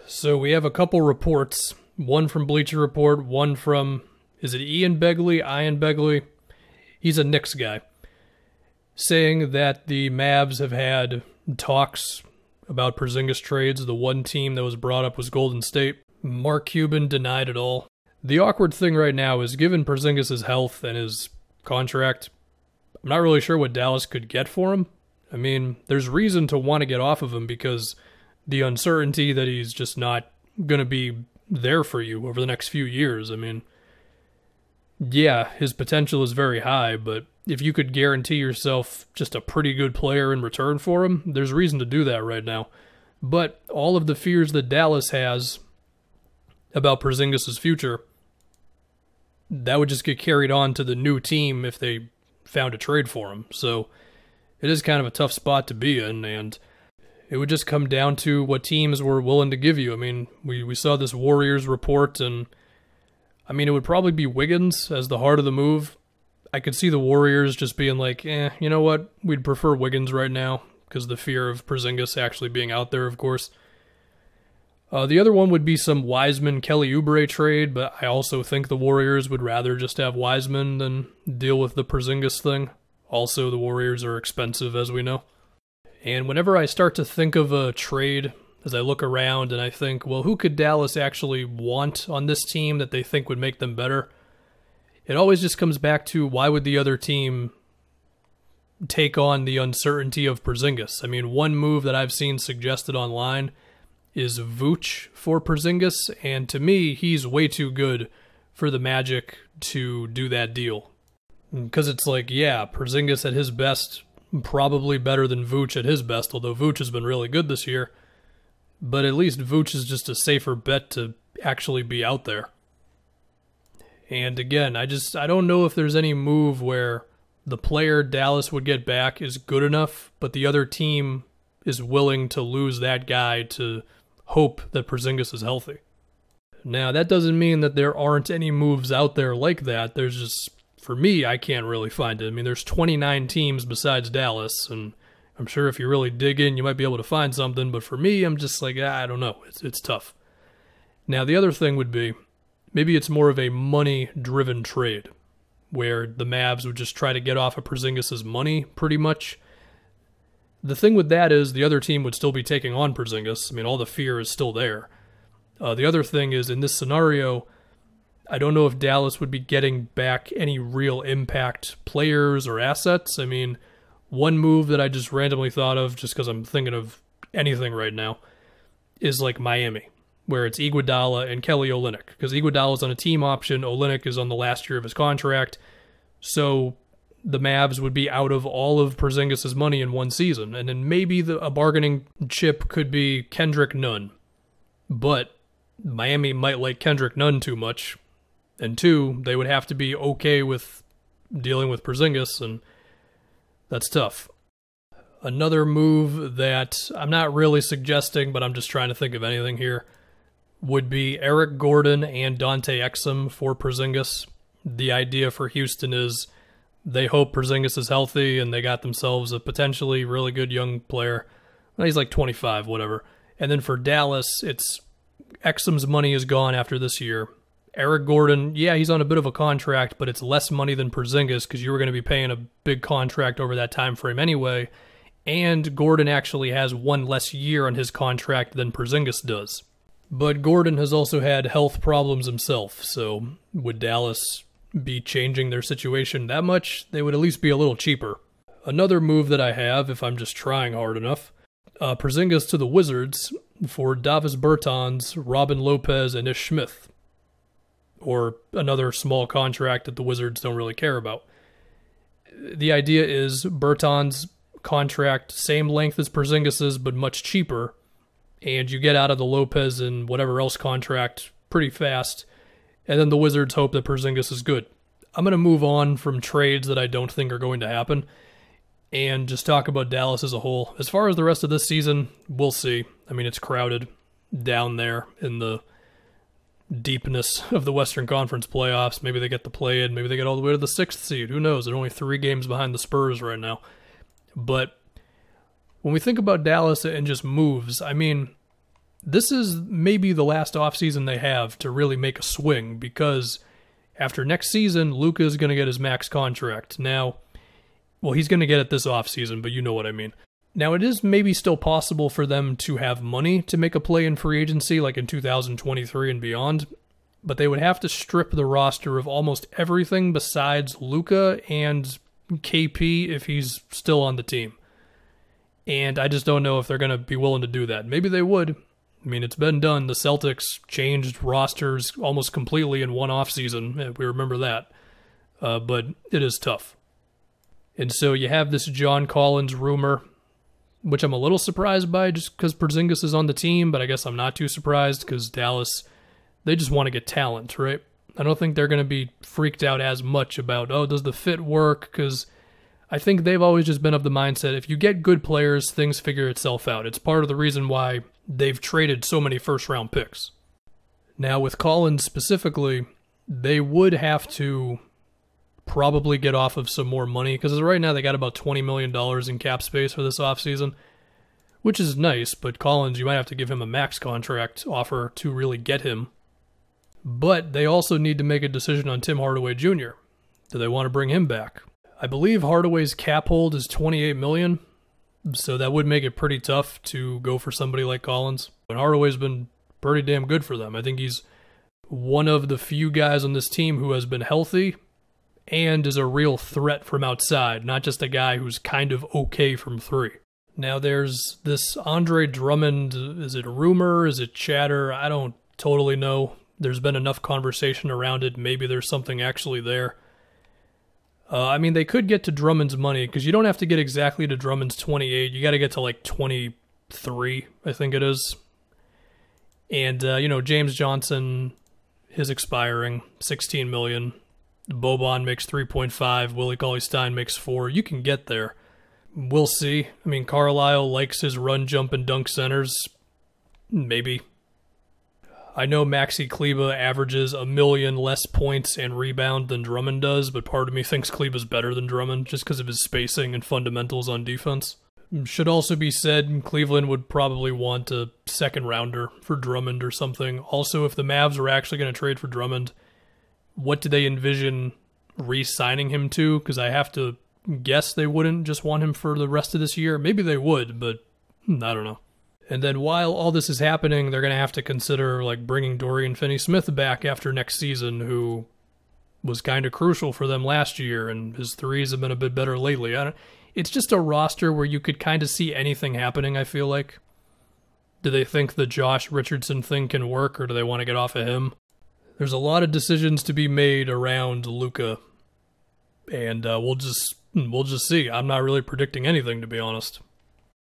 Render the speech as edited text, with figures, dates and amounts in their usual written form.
So we have a couple reports, one from Bleacher Report, one from, is it Ian Begley? He's a Knicks guy, saying that the Mavs have had talks about Porzingis trades. The one team that was brought up was Golden State. Mark Cuban denied it all. The awkward thing right now is, given Porzingis' health and his contract, I'm not really sure what Dallas could get for him. I mean, there's reason to want to get off of him because the uncertainty that he's just not going to be there for you over the next few years. I mean, yeah, his potential is very high, but if you could guarantee yourself just a pretty good player in return for him, there's reason to do that right now. But all of the fears that Dallas has about Porzingis' future, that would just get carried on to the new team if they found a trade for him. So it is kind of a tough spot to be in, and it would just come down to what teams were willing to give you. I mean, we saw this Warriors report, and I mean, it would probably be Wiggins as the heart of the move. I could see the Warriors just being like, you know what, we'd prefer Wiggins right now, because the fear of Porzingis actually being out there, of course. The other one would be some Wiseman-Kelly Oubre trade, but I also think the Warriors would rather just have Wiseman than deal with the Porzingis thing. Also, the Warriors are expensive, as we know. And whenever I start to think of a trade, as I look around and I think, well, who could Dallas actually want on this team that they think would make them better? It always just comes back to, why would the other team take on the uncertainty of Porzingis? I mean, one move that I've seen suggested online is Vooch for Porzingis, and to me, he's way too good for the Magic to do that deal. Because it's like, yeah, Porzingis at his best, probably better than Vooch at his best, although Vooch has been really good this year. But at least Vooch is just a safer bet to actually be out there. And again, I don't know if there's any move where the player Dallas would get back is good enough, but the other team is willing to lose that guy to hope that Porzingis is healthy. Now, that doesn't mean that there aren't any moves out there like that. There's just, for me, I can't really find it. I mean, there's 29 teams besides Dallas, and I'm sure if you really dig in, you might be able to find something, but for me, I'm just like, I don't know. It's tough. Now, the other thing would be, maybe it's more of a money-driven trade, where the Mavs would just try to get off of Porzingis' money, pretty much. The thing with that is the other team would still be taking on Porzingis. I mean, all the fear is still there. The other thing is, in this scenario, I don't know if Dallas would be getting back any real impact players or assets. I mean, one move that I just randomly thought of, just because I'm thinking of anything right now, is like Miami, where it's Iguodala and Kelly Olynyk. Because Iguodala's on a team option, Olynyk is on the last year of his contract. So the Mavs would be out of all of Porzingis' money in one season. And then maybe a bargaining chip could be Kendrick Nunn. But Miami might like Kendrick Nunn too much. And two, they would have to be okay with dealing with Porzingis, and that's tough. Another move that I'm not really suggesting, but I'm just trying to think of anything here, would be Eric Gordon and Dante Exum for Porzingis. The idea for Houston is they hope Porzingis is healthy and they got themselves a potentially really good young player. Well, he's like 25, whatever. And then for Dallas, it's Exum's money is gone after this year. Eric Gordon, yeah, he's on a bit of a contract, but it's less money than Porzingis because you were going to be paying a big contract over that time frame anyway. And Gordon actually has one less year on his contract than Porzingis does. But Gordon has also had health problems himself, so would Dallas be changing their situation that much? They would at least be a little cheaper. Another move that I have, if I'm just trying hard enough, Porzingis to the Wizards for Davis Bertans, Robin Lopez, and Ish Smith. Or another small contract that the Wizards don't really care about. The idea is Bertans' contract, same length as Porzingis's, but much cheaper, and you get out of the Lopez and whatever else contract pretty fast, and then the Wizards hope that Porzingis is good. I'm going to move on from trades that I don't think are going to happen, and just talk about Dallas as a whole. As far as the rest of this season, we'll see. I mean, it's crowded down there in the deepness of the Western Conference playoffs. Maybe they get the play-in. Maybe they get all the way to the 6th seed. Who knows? They're only 3 games behind the Spurs right now. But when we think about Dallas and just moves, I mean, this is maybe the last offseason they have to really make a swing, because after next season, Luka is going to get his max contract. Now, well, he's going to get it this offseason, but you know what I mean. Now, it is maybe still possible for them to have money to make a play in free agency, like in 2023 and beyond, but they would have to strip the roster of almost everything besides Luka and KP if he's still on the team. And I just don't know if they're going to be willing to do that. Maybe they would. I mean, it's been done. The Celtics changed rosters almost completely in one offseason. We remember that. But it is tough. And so you have this John Collins rumor, which I'm a little surprised by just because Porzingis is on the team, but I guess I'm not too surprised because Dallas, they just want to get talent, right? I don't think they're going to be freaked out as much about, oh, does the fit work? Because I think they've always just been of the mindset, if you get good players, things figure itself out. It's part of the reason why they've traded so many first-round picks. Now, with Collins specifically, they would have to probably get off of some more money, because right now they got about $20 million in cap space for this offseason, which is nice, but Collins, you might have to give him a max contract offer to really get him. But they also need to make a decision on Tim Hardaway Jr. Do they want to bring him back? I believe Hardaway's cap hold is $28 million, so that would make it pretty tough to go for somebody like Collins. But Hardaway's been pretty damn good for them. I think he's one of the few guys on this team who has been healthy and is a real threat from outside, not just a guy who's kind of okay from three. Now there's this Andre Drummond, is it a rumor, is it chatter? I don't totally know. There's been enough conversation around it. Maybe there's something actually there. I mean, they could get to Drummond's money, because you don't have to get exactly to Drummond's 28. You got to get to like 23, I think it is. And, James Johnson, his expiring, $16 million. Boban makes 3.5. Willie Cauley-Stein makes 4. You can get there. We'll see. I mean, Carlisle likes his run, jump, and dunk centers. Maybe. I know Maxi Kleber averages 1 million less points and rebound than Drummond does, but part of me thinks Kleber's better than Drummond just because of his spacing and fundamentals on defense. Should also be said, Cleveland would probably want a second rounder for Drummond or something. Also, if the Mavs are actually going to trade for Drummond, what do they envision re-signing him to? Because I have to guess they wouldn't just want him for the rest of this year. Maybe they would, but I don't know. And then while all this is happening, they're going to have to consider like bringing Dorian Finney-Smith back after next season, who was kind of crucial for them last year, and his threes have been a bit better lately. It's just a roster where you could kind of see anything happening, I feel like. Do they think the Josh Richardson thing can work, or do they want to get off of him? There's a lot of decisions to be made around Luka, and we'll just see. I'm not really predicting anything, to be honest.